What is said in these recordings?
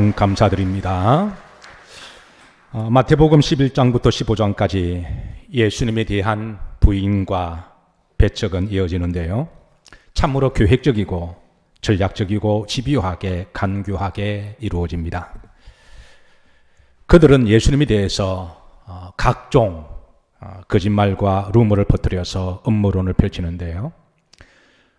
주님 감사드립니다. 마태복음 11장부터 15장까지 예수님에 대한 부인과 배척은 이어지는데요. 참으로 계획적이고 전략적이고 집요하게 간교하게 이루어집니다. 그들은 예수님에 대해서 각종 거짓말과 루머를 퍼뜨려서 음모론을 펼치는데요.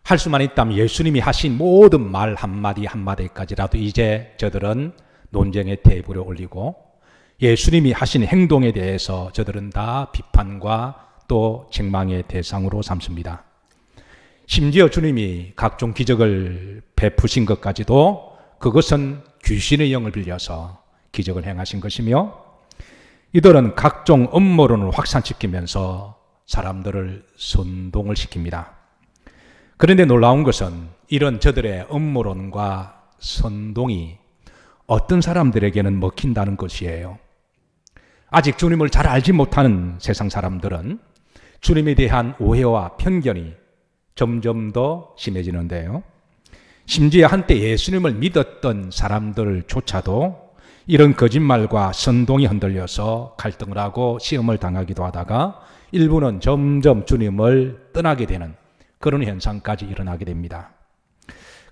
할 수만 있다면 예수님이 하신 모든 말 한마디 한마디까지라도 이제 저들은 논쟁의 테이블에 올리고 예수님이 하신 행동에 대해서 저들은 다 비판과 또 책망의 대상으로 삼습니다. 심지어 주님이 각종 기적을 베푸신 것까지도 그것은 귀신의 영을 빌려서 기적을 행하신 것이며, 이들은 각종 음모론을 확산시키면서 사람들을 선동을 시킵니다. 그런데 놀라운 것은 이런 저들의 음모론과 선동이 어떤 사람들에게는 먹힌다는 것이에요. 아직 주님을 잘 알지 못하는 세상 사람들은 주님에 대한 오해와 편견이 점점 더 심해지는데요. 심지어 한때 예수님을 믿었던 사람들조차도 이런 거짓말과 선동이 흔들려서 갈등을 하고 시험을 당하기도 하다가 일부는 점점 주님을 떠나게 되는 그런 현상까지 일어나게 됩니다.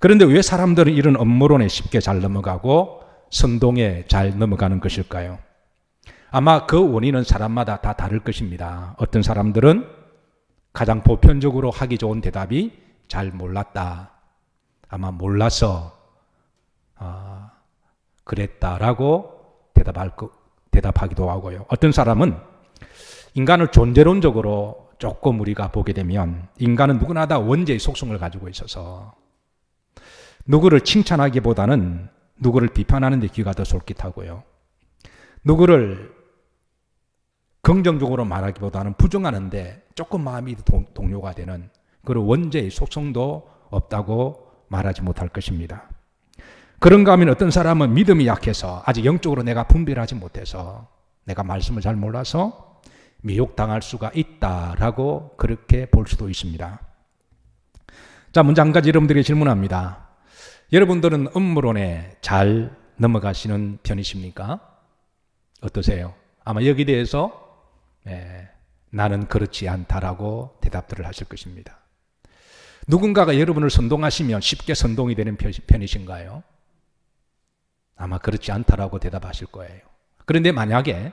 그런데 왜 사람들은 이런 음모론에 쉽게 잘 넘어가고 선동에 잘 넘어가는 것일까요? 아마 그 원인은 사람마다 다 다를 것입니다. 어떤 사람들은 가장 보편적으로 하기 좋은 대답이 잘 몰랐다. 몰라서 그랬다라고 대답하기도 하고요. 어떤 사람은 인간을 존재론적으로 조금 우리가 보게 되면 인간은 누구나 다 원죄의 속성을 가지고 있어서 누구를 칭찬하기보다는 누구를 비판하는 데 귀가 더 솔깃하고요. 누구를 긍정적으로 말하기보다는 부정하는데 조금 마음이 동요가 되는 그런 원죄의 속성도 없다고 말하지 못할 것입니다. 그런가 하면 어떤 사람은 믿음이 약해서 아직 영적으로 내가 분별하지 못해서 내가 말씀을 잘 몰라서 미혹당할 수가 있다라고 그렇게 볼 수도 있습니다. 자, 문제 한 가지 여러분들에게 질문합니다. 여러분들은 음모론에 잘 넘어가시는 편이십니까? 어떠세요? 아마 여기에 대해서 나는 그렇지 않다라고 대답들을 하실 것입니다. 누군가가 여러분을 선동하시면 쉽게 선동이 되는 편이신가요? 아마 그렇지 않다라고 대답하실 거예요. 그런데 만약에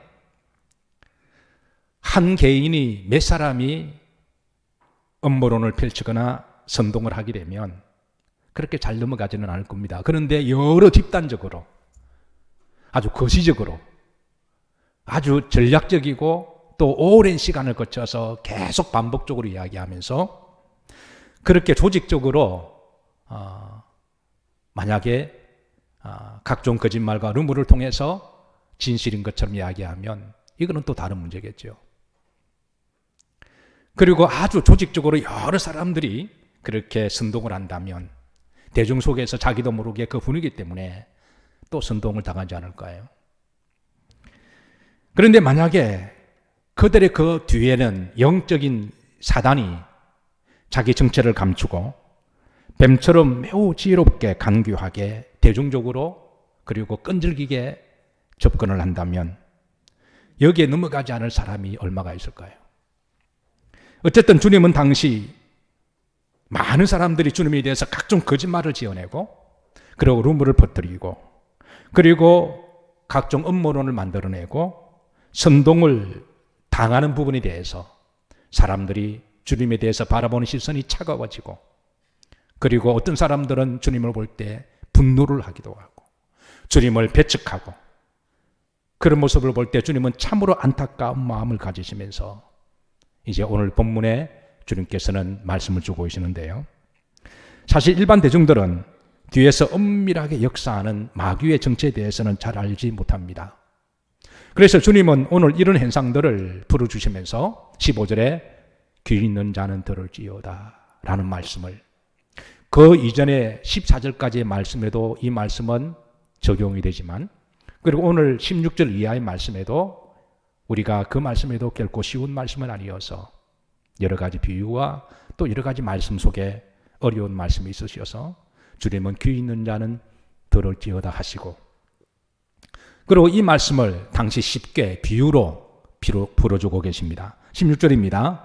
한 개인이 몇 사람이 음모론을 펼치거나 선동을 하게 되면 그렇게 잘 넘어가지는 않을 겁니다. 그런데 여러 집단적으로 아주 거시적으로 아주 전략적이고 또 오랜 시간을 거쳐서 계속 반복적으로 이야기하면서 그렇게 조직적으로 만약에 각종 거짓말과 루머를 통해서 진실인 것처럼 이야기하면 이거는 또 다른 문제겠죠. 그리고 아주 조직적으로 여러 사람들이 그렇게 선동을 한다면 대중 속에서 자기도 모르게 그 분위기 때문에 또 선동을 당하지 않을까요? 그런데 만약에 그들의 그 뒤에는 영적인 사단이 자기 정체를 감추고 뱀처럼 매우 지혜롭게 간교하게 대중적으로 그리고 끈질기게 접근을 한다면 여기에 넘어가지 않을 사람이 얼마가 있을까요? 어쨌든 주님은 당시 많은 사람들이 주님에 대해서 각종 거짓말을 지어내고 그리고 루머를 퍼뜨리고 그리고 각종 음모론을 만들어내고 선동을 당하는 부분에 대해서 사람들이 주님에 대해서 바라보는 시선이 차가워지고 그리고 어떤 사람들은 주님을 볼 때 분노를 하기도 하고 주님을 배척하고 그런 모습을 볼 때 주님은 참으로 안타까운 마음을 가지시면서 이제 오늘 본문에 주님께서는 말씀을 주고 계시는데요. 사실 일반 대중들은 뒤에서 은밀하게 역사하는 마귀의 정체에 대해서는 잘 알지 못합니다. 그래서 주님은 오늘 이런 현상들을 풀어주시면서 15절에 귀 있는 자는 들을지어다 라는 말씀을, 그 이전에 14절까지의 말씀에도 이 말씀은 적용이 되지만, 그리고 오늘 16절 이하의 말씀에도 우리가 그 말씀에도 결코 쉬운 말씀은 아니어서 여러 가지 비유와 또 여러 가지 말씀 속에 어려운 말씀이 있으셔서 주님은 귀 있는 자는 들을지어다 하시고 그리고 이 말씀을 당시 쉽게 비유로 풀어주고 계십니다. 16절입니다.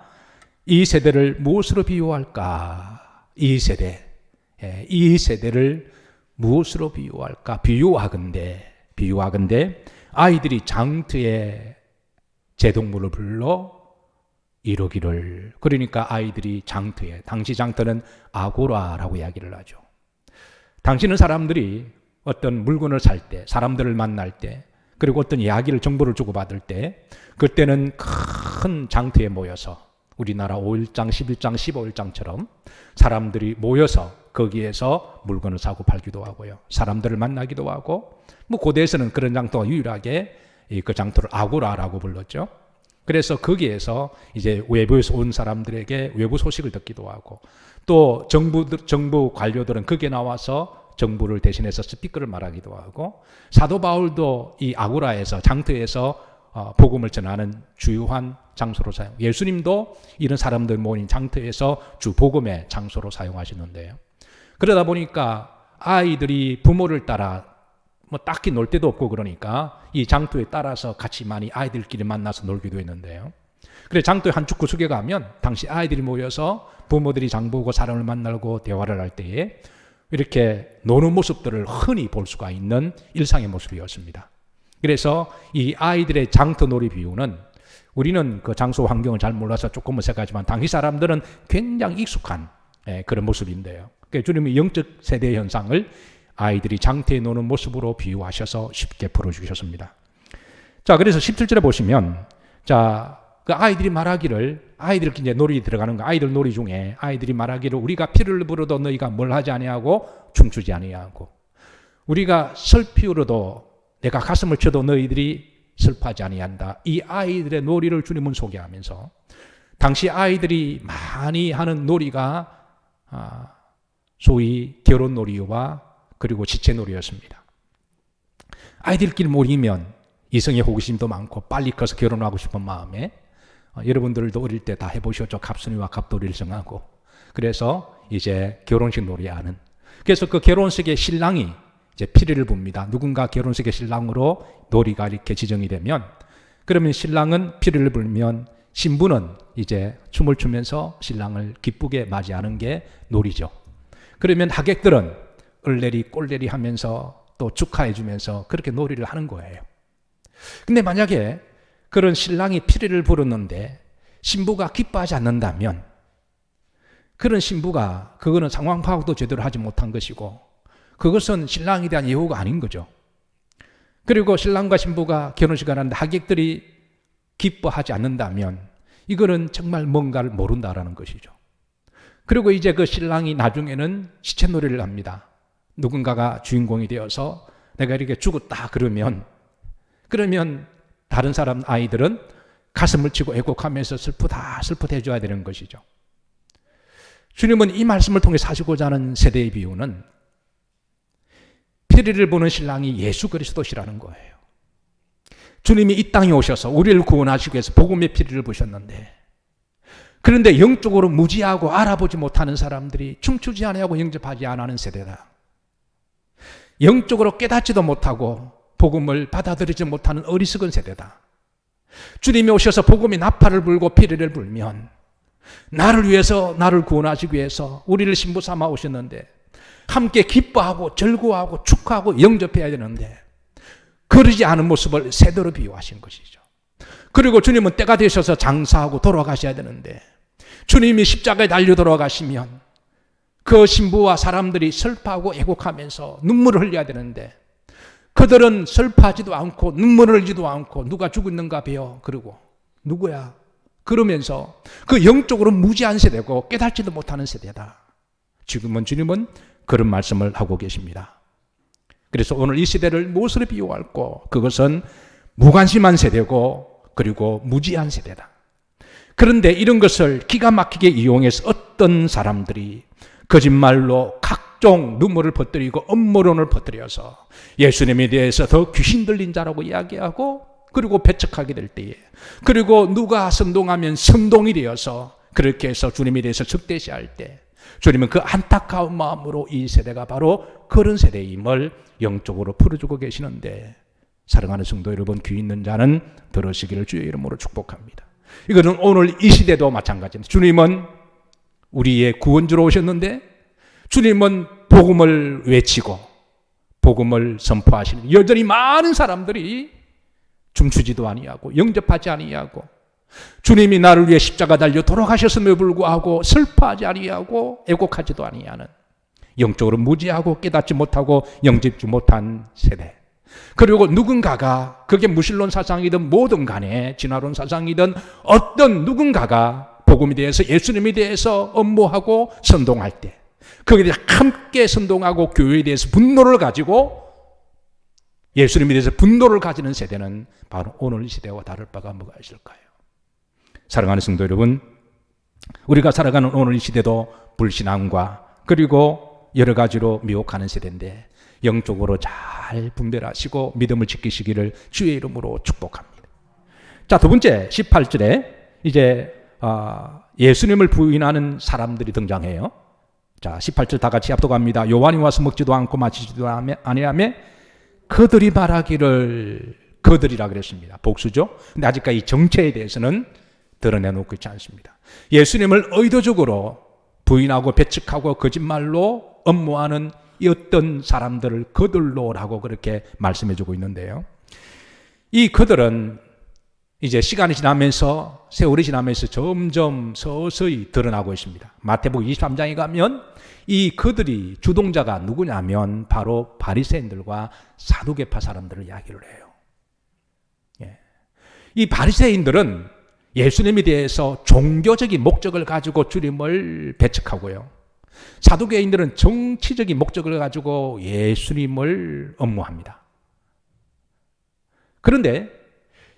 이 세대를 무엇으로 비유할까? 이 세대를 무엇으로 비유할까? 비유하건대 아이들이 장터에 제동물을 불러 이루기를. 그러니까 아이들이 장터에, 당시 장터는 아고라라고 이야기를 하죠. 당시는 사람들이 어떤 물건을 살 때, 사람들을 만날 때, 그리고 어떤 이야기를 정보를 주고받을 때, 그때는 큰 장터에 모여서 우리나라 5일장, 11장, 15일장처럼 사람들이 모여서 거기에서 물건을 사고 팔기도 하고요. 사람들을 만나기도 하고, 고대에서는 그런 장터가 유일하게 그 장터를 아고라라고 불렀죠. 그래서 거기에서 이제 외부에서 온 사람들에게 외부 소식을 듣기도 하고, 또 정부 관료들은 거기에 나와서 정부를 대신해서 스피커를 말하기도 하고, 사도 바울도 이 아고라에서, 장터에서 복음을 전하는 주요한 장소로 예수님도 이런 사람들 모인 장터에서 주 복음의 장소로 사용하시는데요. 그러다 보니까 아이들이 부모를 따라 딱히 놀 데도 없고, 그러니까 이 장터에 따라서 같이 많이 아이들끼리 만나서 놀기도 했는데요. 그래, 장터의 한쪽 구석에 가면 당시 아이들이 모여서 부모들이 장보고 사람을 만나고 대화를 할 때에 이렇게 노는 모습들을 흔히 볼 수가 있는 일상의 모습이었습니다. 그래서 이 아이들의 장터 놀이 비유는, 우리는 그 장소 환경을 잘 몰라서 조금 어색하지만 당시 사람들은 굉장히 익숙한 그런 모습인데요. 그러니까 주님이 영적 세대 현상을 아이들이 장터에 노는 모습으로 비유하셔서 쉽게 풀어주셨습니다. 자, 그래서 17절에 보시면, 자, 그 아이들이 말하기를, 아이들 이제 놀이 들어가는 거, 아이들 놀이 중에 아이들이 말하기를, 우리가 피를 불어도 너희가 뭘 하지 아니하고 춤추지 아니하고, 우리가 슬피우려도 내가 가슴을 쳐도 너희들이 슬퍼하지 아니한다. 이 아이들의 놀이를 주님은 소개하면서, 당시 아이들이 많이 하는 놀이가 소위 결혼놀이와 그리고 지체놀이였습니다. 아이들끼리 모이면 이성의 호기심도 많고 빨리 커서 결혼하고 싶은 마음에, 여러분들도 어릴 때 다 해보셨죠. 갑순이와 갑돌이를 정하고, 그래서 이제 결혼식 놀이하는, 그래서 그 결혼식의 신랑이 이제 피리를 붑니다. 누군가 결혼식의 신랑으로 놀이가 이렇게 지정이 되면, 그러면 신랑은 피리를 불면 신부는 이제 춤을 추면서 신랑을 기쁘게 맞이하는 게 놀이죠. 그러면 하객들은 얼레리 꼴레리 하면서 또 축하해 주면서 그렇게 놀이를 하는 거예요. 근데 만약에 그런 신랑이 피리를 불었는데 신부가 기뻐하지 않는다면, 그런 신부가, 그거는 상황 파악도 제대로 하지 못한 것이고, 그것은 신랑에 대한 예우가 아닌 거죠. 그리고 신랑과 신부가 결혼식을 하는데 하객들이 기뻐하지 않는다면 이거는 정말 뭔가를 모른다라는 것이죠. 그리고 이제 그 신랑이 나중에는 시체놀이를 합니다. 누군가가 주인공이 되어서 내가 이렇게 죽었다 그러면 다른 사람 아이들은 가슴을 치고 애곡하면서 슬프다 해줘야 되는 것이죠. 주님은 이 말씀을 통해 하시고자 하는 세대의 비유는 피리를 보는 신랑이 예수 그리스도시라는 거예요. 주님이 이 땅에 오셔서 우리를 구원하시기 위해서 복음의 피리를 보셨는데, 그런데 영적으로 무지하고 알아보지 못하는 사람들이 춤추지 아니하고 영접하지 않는 세대다. 영적으로 깨닫지도 못하고 복음을 받아들이지 못하는 어리석은 세대다. 주님이 오셔서 복음이 나팔을 불고 피리를 불면, 나를 위해서, 나를 구원하시기 위해서 우리를 신부 삼아 오셨는데 함께 기뻐하고 즐거워하고 축하하고 영접해야 되는데, 그러지 않은 모습을 세대로 비유하신 것이죠. 그리고 주님은 때가 되셔서 장사하고 돌아가셔야 되는데, 주님이 십자가에 달려 돌아가시면 그 신부와 사람들이 슬퍼하고 애곡하면서 눈물을 흘려야 되는데, 그들은 슬퍼하지도 않고 눈물을 흘리지도 않고 누가 죽었는가 배워, 그러고 누구야? 그러면서 그 영적으로 무지한 세대고 깨닫지도 못하는 세대다. 지금은 주님은 그런 말씀을 하고 계십니다. 그래서 오늘 이 세대를 무엇으로 비유할고, 그것은 무관심한 세대고 그리고 무지한 세대다. 그런데 이런 것을 기가 막히게 이용해서 어떤 사람들이 거짓말로 각종 눈물을 퍼뜨리고 음모론을 퍼뜨려서 예수님에 대해서 더 귀신 들린 자라고 이야기하고, 그리고 배척하게 될 때에, 그리고 누가 선동하면 선동이 되어서 그렇게 해서 주님에 대해서 적대시할 때, 주님은 그 안타까운 마음으로 이 세대가 바로 그런 세대임을 영적으로 풀어주고 계시는데, 사랑하는 성도 여러분, 귀 있는 자는 들으시기를 주의 이름으로 축복합니다. 이것은 오늘 이 시대도 마찬가지입니다. 주님은 우리의 구원주로 오셨는데, 주님은 복음을 외치고 복음을 선포하시는 여전히 많은 사람들이 춤추지도 아니하고 영접하지 아니하고, 주님이 나를 위해 십자가 달려 돌아가셨음에 불구하고 슬퍼하지 아니하고 애곡하지도 아니하는, 영적으로 무지하고 깨닫지 못하고 영접지 못한 세대. 그리고 누군가가, 그게 무신론 사상이든 뭐든 간에 진화론 사상이든 어떤 누군가가 복음에 대해서, 예수님에 대해서 업무하고 선동할 때 거기에 대해서 함께 선동하고 교회에 대해서 분노를 가지고, 예수님에 대해서 분노를 가지는 세대는 바로 오늘 이 시대와 다를 바가 뭐가 있을까요? 사랑하는 성도 여러분, 우리가 살아가는 오늘 이 시대도 불신앙과 그리고 여러 가지로 미혹하는 세대인데, 영적으로 잘 분별하시고 믿음을 지키시기를 주의 이름으로 축복합니다. 자, 두 번째 18절에 이제 예수님을 부인하는 사람들이 등장해요. 자, 18절 다 같이 합독합니다. 요한이 와서 먹지도 않고 마시지도 아니하며 그들이 말하기를, 그들이라 그랬습니다. 복수죠. 근데 아직까지 정체에 대해서는 드러내놓고 있지 않습니다. 예수님을 의도적으로 부인하고 배척하고 거짓말로 업무하는 이 어떤 사람들을 그들로라고 그렇게 말씀해주고 있는데요. 이 그들은 이제 시간이 지나면서, 세월이 지나면서 점점 서서히 드러나고 있습니다. 마태복음 23장에 가면 이 그들이 주동자가 누구냐면 바로 바리새인들과 사두개파 사람들을 이야기를 해요. 예. 이 바리새인들은 예수님에 대해서 종교적인 목적을 가지고 주님을 배척하고요, 사두개인들은 정치적인 목적을 가지고 예수님을 업무합니다. 그런데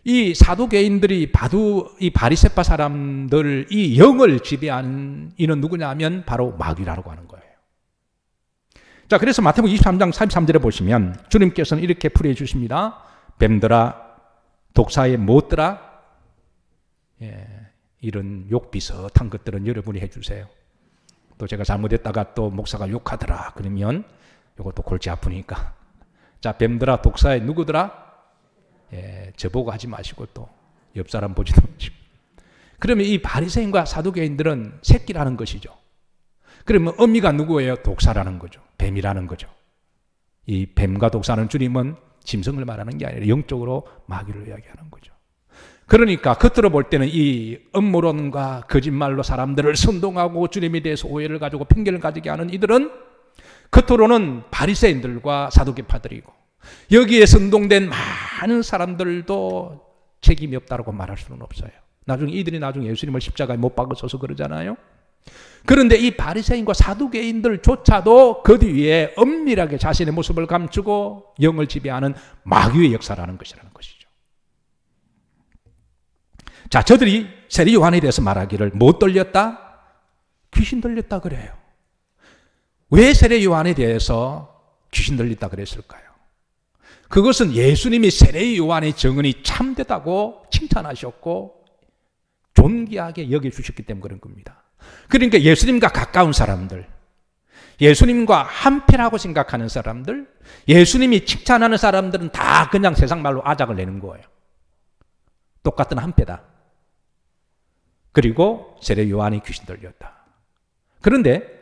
이 사두개인들이 이 바리새파 사람들, 이 영을 지배하는 이는 누구냐면 바로 마귀라고 하는 거예요. 자, 그래서 마태복음 23장 33절에 보시면 주님께서는 이렇게 풀이해 주십니다. 뱀들아, 독사에 못들아, 이런 욕 비슷한 것들은 여러분이 해주세요. 또 제가 잘못했다가 또 목사가 욕하더라 그러면 이것도 골치 아프니까, 자, 뱀들아, 독사에 누구더라? 저보고 하지 마시고 또 옆 사람 보지도 마시고. 그러면 이 바리새인과 사두개인들은 새끼라는 것이죠. 그러면 어미가 누구예요? 독사라는 거죠. 뱀이라는 거죠. 이 뱀과 독사는 주님은 짐승을 말하는 게 아니라 영적으로 마귀를 이야기하는 거죠. 그러니까 겉으로 볼 때는 이 음모론과 거짓말로 사람들을 선동하고 주님에 대해서 오해를 가지고 편견을 가지게 하는 이들은 겉으로는 바리새인들과 사두개파들이고, 여기에 선동된 많은 사람들도 책임이 없다고 말할 수는 없어요. 이들이 나중에 예수님을 십자가에 못 박아서서 그러잖아요. 그런데 이 바리새인과 사두개인들조차도 그 뒤에 엄밀하게 자신의 모습을 감추고 영을 지배하는 마귀의 역사라는 것이라는 것이죠. 자, 저들이 세례 요한에 대해서 말하기를 못 들렸다? 귀신 들렸다 그래요. 왜 세례 요한에 대해서 귀신 들렸다 그랬을까요? 그것은 예수님이 세례 요한의 증언이 참되다고 칭찬하셨고 존귀하게 여겨주셨기 때문에 그런 겁니다. 그러니까 예수님과 가까운 사람들, 예수님과 한패라고 생각하는 사람들, 예수님이 칭찬하는 사람들은 다 그냥 세상 말로 아작을 내는 거예요. 똑같은 한패다. 그리고 세례 요한이 귀신 들렸다. 그런데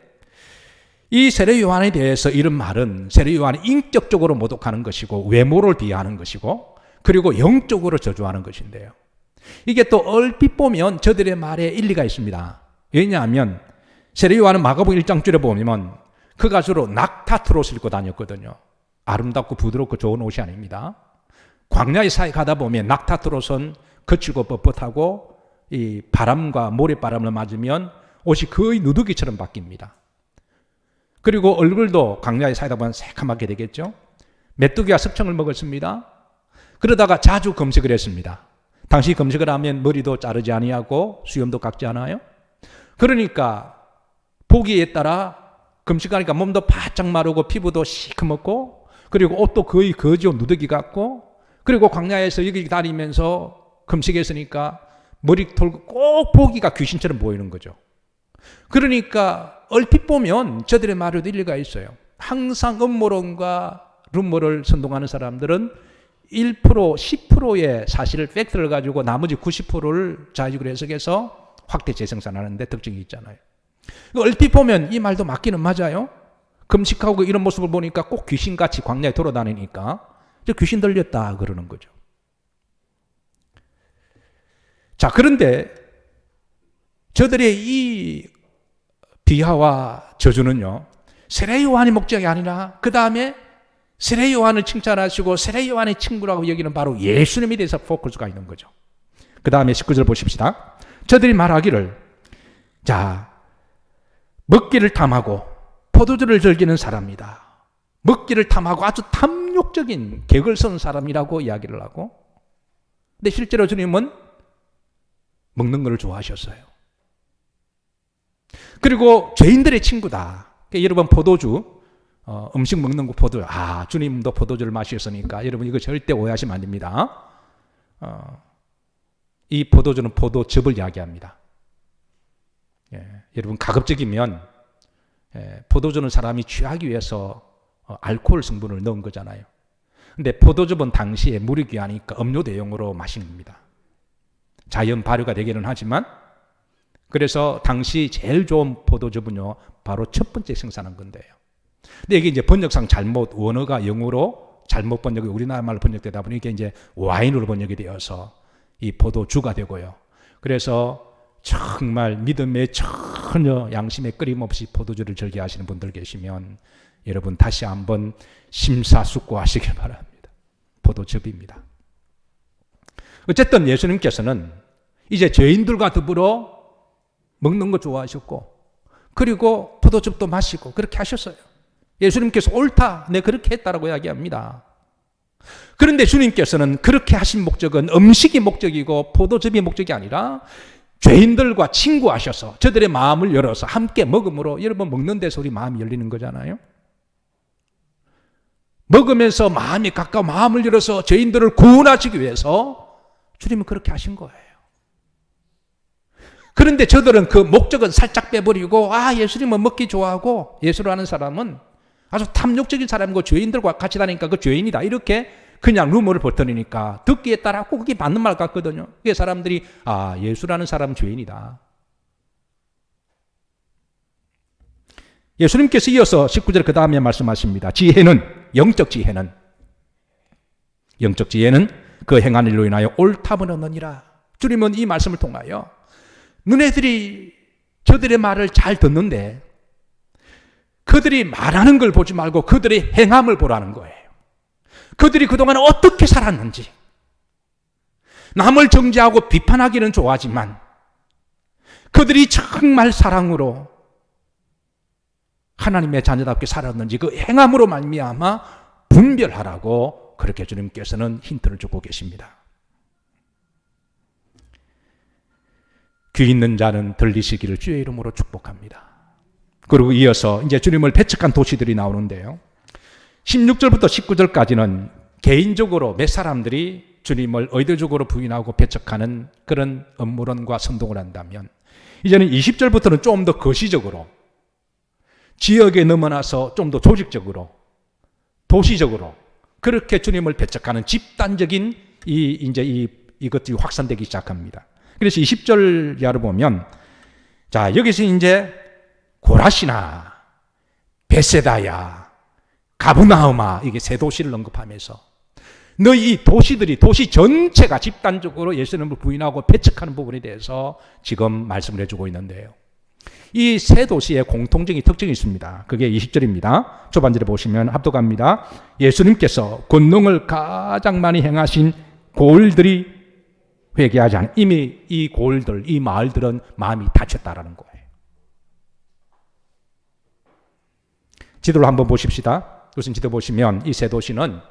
이 세례 요한에 대해서 이런 말은 세례 요한이 인격적으로 모독하는 것이고 외모를 비하하는 것이고 그리고 영적으로 저주하는 것인데요. 이게 또 얼핏 보면 저들의 말에 일리가 있습니다. 왜냐하면 세례 요한은 마가복음 1장 줄에 보면 그가 주로 낙타트로 옷을 입고 다녔거든요. 아름답고 부드럽고 좋은 옷이 아닙니다. 광야의 사이 가다 보면 낙타트로 옷은 거칠고 뻣뻣하고 이 바람과 모래바람을 맞으면 옷이 거의 누더기처럼 바뀝니다. 그리고 얼굴도 광야에 살다 보면 새카맣게 되겠죠. 메뚜기가 습청을 먹었습니다. 그러다가 자주 금식을 했습니다. 당시 금식을 하면 머리도 자르지 아니하고 수염도 깎지 않아요. 그러니까 보기에 따라 금식하니까 몸도 바짝 마르고 피부도 시커멓고 그리고 옷도 거의 거지옷 누더기 같고 그리고 광야에서 여기 다니면서 금식했으니까 머리 털고 꼭 보기가 귀신처럼 보이는 거죠. 그러니까 얼핏 보면 저들의 말에도 일리가 있어요. 항상 음모론과 룸모를 선동하는 사람들은 1%, 10%의 사실을 팩트를 가지고 나머지 90%를 자의적으로 해석해서 확대 재생산하는데 특징이 있잖아요. 얼핏 보면 이 말도 맞기는 맞아요. 금식하고 이런 모습을 보니까 꼭 귀신같이 광야에 돌아다니니까 저 귀신 들렸다 그러는 거죠. 자, 그런데 저들의 이 비하와 저주는요, 세례 요한의 목적이 아니라 그 다음에 세례 요한을 칭찬하시고 세례 요한의 친구라고 여기는 바로 예수님에 대해서 포커스가 있는 거죠. 그 다음에 19절 보십시다. 저들이 말하기를, 자, 먹기를 탐하고 포도주를 즐기는 사람이다. 먹기를 탐하고 아주 탐욕적인 객을 선 사람이라고 이야기를 하고, 근데 실제로 주님은 먹는 걸 좋아하셨어요. 그리고 죄인들의 친구다. 그러니까 여러분 포도주, 음식 먹는 거 포도주, 주님도 포도주를 마셨으니까 여러분 이거 절대 오해하시면 안 됩니다. 이 포도주는 포도즙을 이야기합니다. 여러분 가급적이면 포도주는 사람이 취하기 위해서 알코올 성분을 넣은 거잖아요. 근데 포도즙은 당시에 물이 귀하니까 음료 대용으로 마신 겁니다. 자연 발효가 되기는 하지만, 그래서 당시 제일 좋은 포도즙은요, 바로 첫 번째 생산한 건데요. 근데 이게 이제 번역상 잘못, 원어가 영어로 잘못 번역이 우리나라 말로 번역되다 보니 이게 이제 와인으로 번역이 되어서 이 포도주가 되고요. 그래서 정말 믿음에 전혀 양심에 끊임없이 포도주를 즐겨하시는 분들 계시면 여러분 다시 한번 심사숙고하시길 바랍니다. 포도즙입니다. 어쨌든 예수님께서는 이제 죄인들과 더불어 먹는 거 좋아하셨고, 그리고 포도즙도 마시고 그렇게 하셨어요. 예수님께서 옳다, 내 그렇게 했다라고 이야기합니다. 그런데 주님께서는 그렇게 하신 목적은 음식이 목적이고 포도즙이 목적이 아니라 죄인들과 친구하셔서 저들의 마음을 열어서 함께 먹음으로, 여러분 먹는 데서 우리 마음이 열리는 거잖아요. 먹으면서 마음이 가까워 마음을 열어서 죄인들을 구원하시기 위해서 주님은 그렇게 하신 거예요. 그런데 저들은 그 목적은 살짝 빼버리고, 예수님은 먹기 좋아하고, 예수를 아는 사람은 아주 탐욕적인 사람이고 죄인들과 같이 다니니까 그 죄인이다, 이렇게 그냥 루머를 버터리니까 듣기에 따라 꼭 그게 맞는 말 같거든요. 그게 사람들이 예수라는 사람은 죄인이다. 예수님께서 이어서 19절 그 다음에 말씀하십니다. 지혜는, 영적 지혜는 그 행한 일로 인하여 옳다함을 얻느니라. 주님은 이 말씀을 통하여 너네들이 저들의 말을 잘 듣는데 그들이 말하는 걸 보지 말고 그들의 행함을 보라는 거예요. 그들이 그동안 어떻게 살았는지. 남을 정죄하고 비판하기는 좋아하지만 그들이 정말 사랑으로 하나님의 자녀답게 살았는지 그 행함으로 말미암아 분별하라고 그렇게 주님께서는 힌트를 주고 계십니다. 귀 있는 자는 들리시기를 주의 이름으로 축복합니다. 그리고 이어서 이제 주님을 배척한 도시들이 나오는데요. 16절부터 19절까지는 개인적으로 몇 사람들이 주님을 의도적으로 부인하고 배척하는 그런 음모론과 선동을 한다면, 이제는 20절부터는 좀 더 거시적으로 지역에 넘어나서 좀 더 조직적으로 도시적으로 그렇게 주님을 배척하는 집단적인 이것들이 확산되기 시작합니다. 그래서 20절 이하를 보면, 자, 여기서 이제 고라시나 베세다야 가브나움아, 이게 세 도시를 언급하면서 너희 이 도시들이, 도시 전체가 집단적으로 예수님을 부인하고 배척하는 부분에 대해서 지금 말씀을 해주고 있는데요. 이 세 도시의 공통적인 특징이 있습니다. 그게 20절입니다. 초반절에 보시면 합독합니다. 예수님께서 권능을 가장 많이 행하신 고을들이 회개하지 않은, 이미 이 고을들, 이 마을들은 마음이 닫혔다라는 거예요. 지도를 한번 보십시다. 우선 지도 보시면 이 세 도시는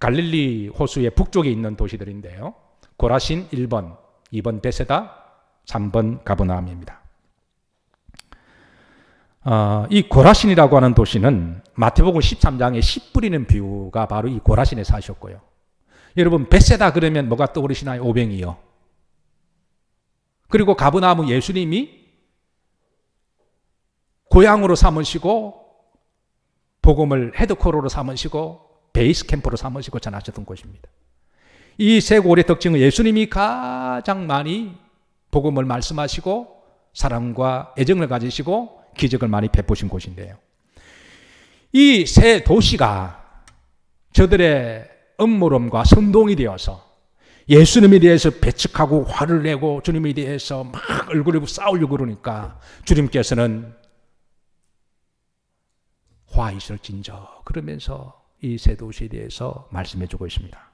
갈릴리 호수의 북쪽에 있는 도시들인데요. 고라신 1번, 2번 베세다, 3번 가버나움입니다. 이 고라신이라고 하는 도시는 마태복음 13장에 씨 뿌리는 비유가 바로 이 고라신에서 하셨고요. 여러분 베세다 그러면 뭐가 떠오르시나요? 오병이요. 그리고 가버나움은 예수님이 고향으로 삼으시고 복음을 헤드코어로 삼으시고 베이스 캠프로 삼으시고 전하셨던 곳입니다. 이 세 고을의 특징은 예수님이 가장 많이 복음을 말씀하시고 사랑과 애정을 가지시고 기적을 많이 베푸신 곳인데요. 이 세 도시가 저들의 음모론과 선동이 되어서 예수님에 대해서 배척하고 화를 내고 주님에 대해서 막 얼굴에 싸우려고 그러니까 주님께서는 화 있을진저 그러면서 이 세 도시에 대해서 말씀해 주고 있습니다.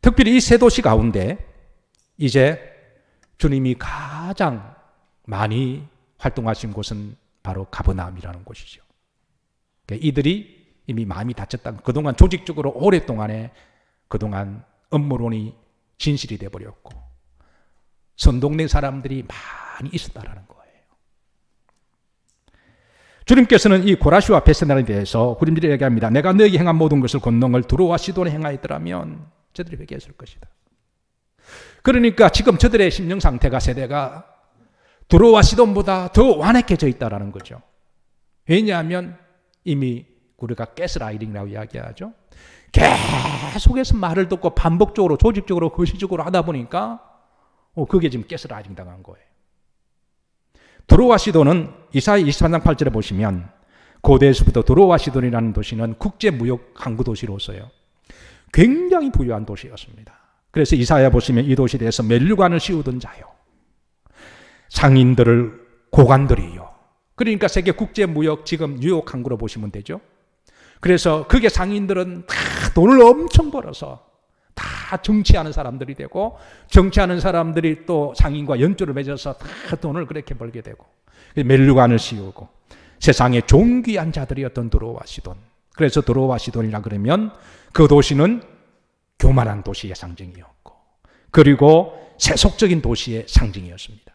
특별히 이 세 도시 가운데 이제 주님이 가장 많이 활동하신 곳은 바로 가버나움이라는 곳이죠. 그러니까 이들이 이미 마음이 다쳤다. 그동안 조직적으로 오랫동안에 그동안 음모론이 진실이 되어버렸고 선동된 사람들이 많이 있었다라는 거예요. 주님께서는 이 고라시와 베세다에 대해서 그림들이 얘기합니다. 내가 너에게 행한 모든 것을 권능을 두로와 시돈에 행하였더라면 저들이 회개했을 것이다. 그러니까 지금 저들의 심령 상태가 세대가 두로와 시돈보다 더 완악해져 있다는 거죠. 왜냐하면 이미 우리가 가스라이팅이라고 이야기하죠. 계속해서 말을 듣고 반복적으로 조직적으로 거시적으로 하다 보니까 그게 지금 가스라이팅 당한 거예요. 두로와 시돈은 이사야 23장 8절에 보시면 고대에서부터 두로와 시돈이라는 도시는 국제무역 항구 도시로서요 굉장히 부유한 도시였습니다. 그래서 이사야 보시면 이 도시에 대해서 멸류관을 씌우던 자요 상인들을 고관들이요. 그러니까 세계 국제무역 지금 뉴욕 항구로 보시면 되죠. 그래서 그게 상인들은 다 돈을 엄청 벌어서 다 정치하는 사람들이 되고 정치하는 사람들이 또 상인과 연조를 맺어서 다 돈을 그렇게 벌게 되고 멸류관을 씌우고 세상에 존귀한 자들이었던 두로와 시돈. 그래서 두로와 시돈이라 그러면 그 도시는 교만한 도시의 상징이었고 그리고 세속적인 도시의 상징이었습니다.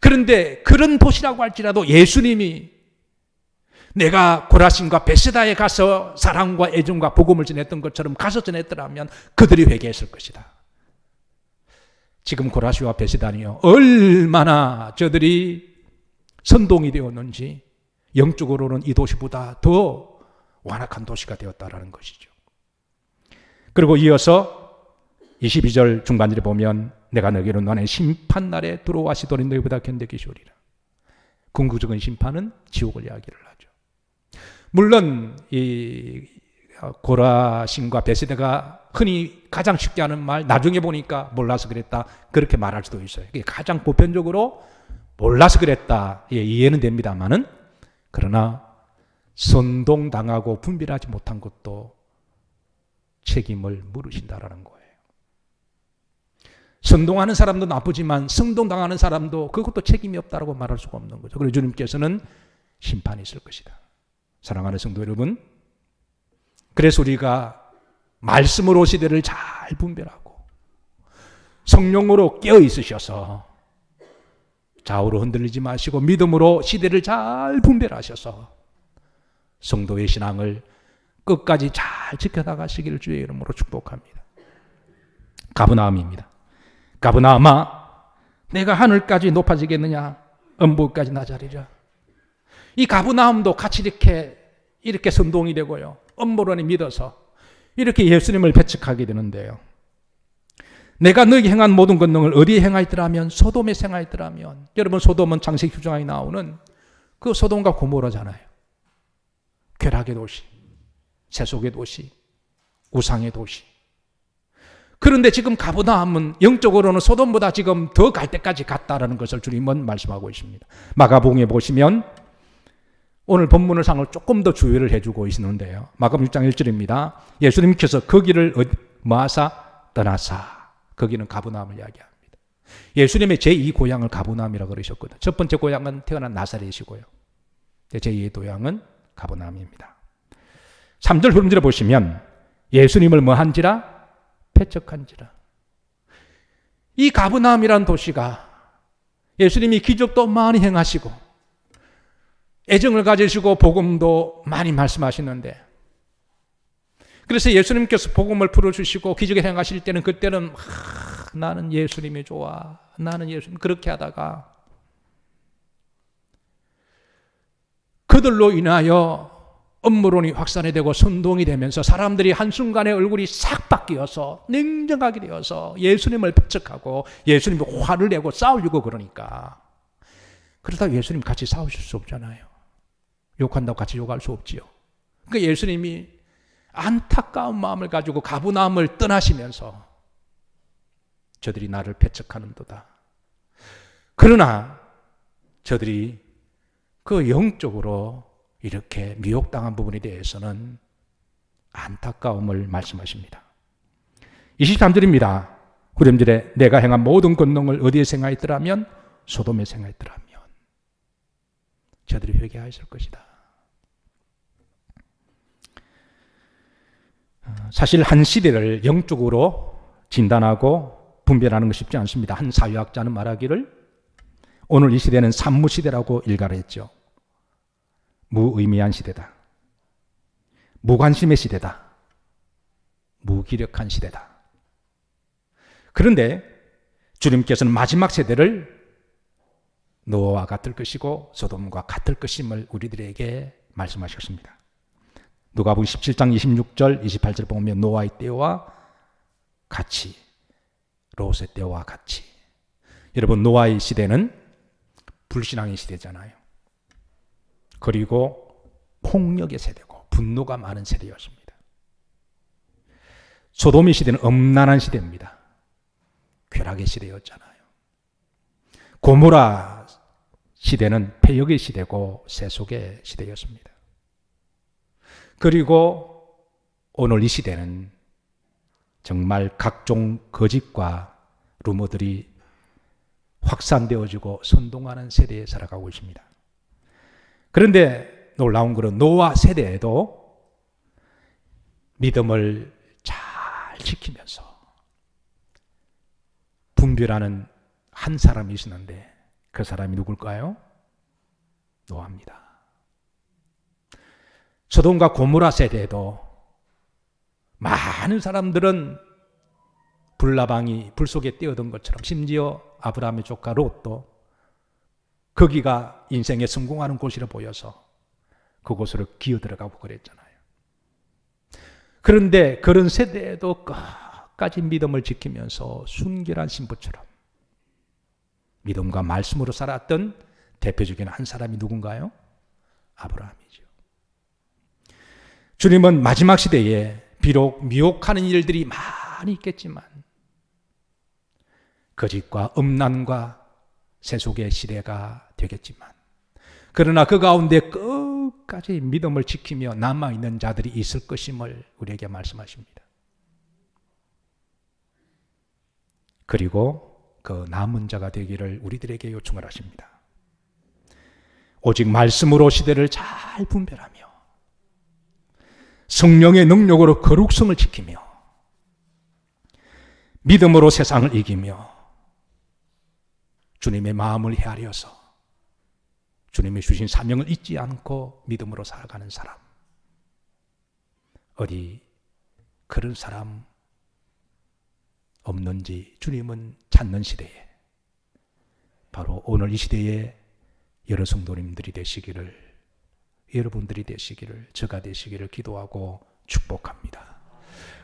그런데 그런 도시라고 할지라도 예수님이 내가 고라신과 베세다에 가서 사랑과 애정과 복음을 전했던 것처럼 가서 전했더라면 그들이 회개했을 것이다. 지금 고라시와 베세다니요 얼마나 저들이 선동이 되었는지 영적으로는 이 도시보다 더 완악한 도시가 되었다라는 것이죠. 그리고 이어서 22절 중반절에 보면 내가 너희로 너네 심판날에 두로와 시돈이 너희보다 견디기 쉬우리라. 궁극적인 심판은 지옥을 이야기를 하죠. 물론 이 고라신과 베세다가 흔히 가장 쉽게 하는 말 나중에 보니까 몰라서 그랬다 그렇게 말할 수도 있어요. 가장 보편적으로 몰라서 그랬다 이해는 됩니다만은 그러나 선동당하고 분별하지 못한 것도 책임을 물으신다라는 거예요. 선동하는 사람도 나쁘지만 선동당하는 사람도 그것도 책임이 없다라고 말할 수가 없는 거죠. 그래서 주님께서는 심판이 있을 것이다. 사랑하는 성도 여러분, 그래서 우리가 말씀으로 시대를 잘 분별하고 성령으로 깨어 있으셔서 좌우로 흔들리지 마시고 믿음으로 시대를 잘 분별하셔서 성도의 신앙을 끝까지 잘 지켜나가시기를 주의 이름으로 축복합니다. 가브나움입니다. 가브나움아 내가 하늘까지 높아지겠느냐 음부까지 낮아리라. 이 가브나움도 같이 이렇게 선동이 되고요 음모론에 믿어서 이렇게 예수님을 배척하게 되는데요. 내가 너에게 행한 모든 권능을 어디에 행하였더라면 소돔에 행하였더라면. 여러분 소돔은 창세기 9장에 나오는 그 소돔과 고모라잖아요. 쾌락의 도시, 세속의 도시, 우상의 도시. 그런데 지금 가버나움은 영적으로는 소돔보다 지금 더 갈 때까지 갔다라는 것을 주님은 말씀하고 있습니다. 마가복음에 보시면 오늘 본문을 상을 조금 더 주의를 해주고 있는데요. 마가복음 6장 1절입니다. 예수님께서 거기를 마사 떠나사. 거기는 가버나움을 이야기합니다. 예수님의 제2고향을 가버나움이라고 그러셨거든요. 첫 번째 고향은 태어난 나사렛이고요. 제2의 고향은 가버나움입니다. 3절 후름절에 보시면 예수님을 뭐한지라? 배척한지라. 이 가버나움이라는 도시가 예수님이 기적도 많이 행하시고 애정을 가지시고 복음도 많이 말씀하시는데 그래서 예수님께서 복음을 풀어주시고 기적을 행하실 때는 그때는 나는 예수님이 좋아 나는 예수님 그렇게 하다가 그들로 인하여 음모론이 확산이 되고 선동이 되면서 사람들이 한순간에 얼굴이 싹 바뀌어서 냉정하게 되어서 예수님을 배척하고 예수님이 화를 내고 싸우려고 그러니까, 그러다 예수님 같이 싸우실 수 없잖아요. 욕한다고 같이 욕할 수 없지요. 그러니까 예수님이 안타까운 마음을 가지고 가버나움을 떠나시면서 저들이 나를 배척하는도다. 그러나 저들이 그 영적으로 이렇게 미혹당한 부분에 대해서는 안타까움을 말씀하십니다. 23절입니다. 후렴절에 내가 행한 모든 권능을 어디에 생각했더라면 소돔에 생각했더라면 저들이 회개하였을 것이다. 사실 한 시대를 영적으로 진단하고 분별하는 것이 쉽지 않습니다. 한 사회학자는 말하기를 오늘 이 시대는 산무시대라고 일가를 했죠. 무의미한 시대다. 무관심의 시대다. 무기력한 시대다. 그런데 주님께서는 마지막 세대를 노아와 같을 것이고 소돔과 같을 것임을 우리들에게 말씀하셨습니다. 누가복음 17장 26절 28절 보면 노아의 때와 같이, 롯의 때와 같이. 여러분, 노아의 시대는 불신앙의 시대잖아요. 그리고 폭력의 세대고 분노가 많은 세대였습니다. 소돔의 시대는 음란한 시대입니다. 쾌락의 시대였잖아요. 고모라 시대는 폐역의 시대고 세속의 시대였습니다. 그리고 오늘 이 시대는 정말 각종 거짓과 루머들이 확산되어지고 선동하는 세대에 살아가고 있습니다. 그런데 놀라운 것은 노아 세대에도 믿음을 잘 지키면서 분별하는 한 사람이 있었는데 그 사람이 누굴까요? 노아입니다. 소돔과 고모라 세대에도 많은 사람들은 불나방이 불 속에 뛰어든 것처럼, 심지어 아브라함의 조카 롯도 거기가 인생에 성공하는 곳이라 보여서 그곳으로 기어들어가고 그랬잖아요. 그런데 그런 세대에도 끝까지 믿음을 지키면서 순결한 신부처럼 믿음과 말씀으로 살았던 대표적인 한 사람이 누군가요? 아브라함이죠. 주님은 마지막 시대에 비록 미혹하는 일들이 많이 있겠지만, 거짓과 음란과 세속의 시대가 되겠지만, 그러나 그 가운데 끝까지 믿음을 지키며 남아있는 자들이 있을 것임을 우리에게 말씀하십니다. 그리고 그 남은 자가 되기를 우리들에게 요청을 하십니다. 오직 말씀으로 시대를 잘 분별하며 성령의 능력으로 거룩성을 지키며 믿음으로 세상을 이기며 주님의 마음을 헤아려서 주님이 주신 사명을 잊지 않고 믿음으로 살아가는 사람, 어디 그런 사람 없는지 주님은 찾는 시대에, 바로 오늘 이 시대에 여러 성도님들이 되시기를, 여러분들이 되시기를, 저가 되시기를 기도하고 축복합니다.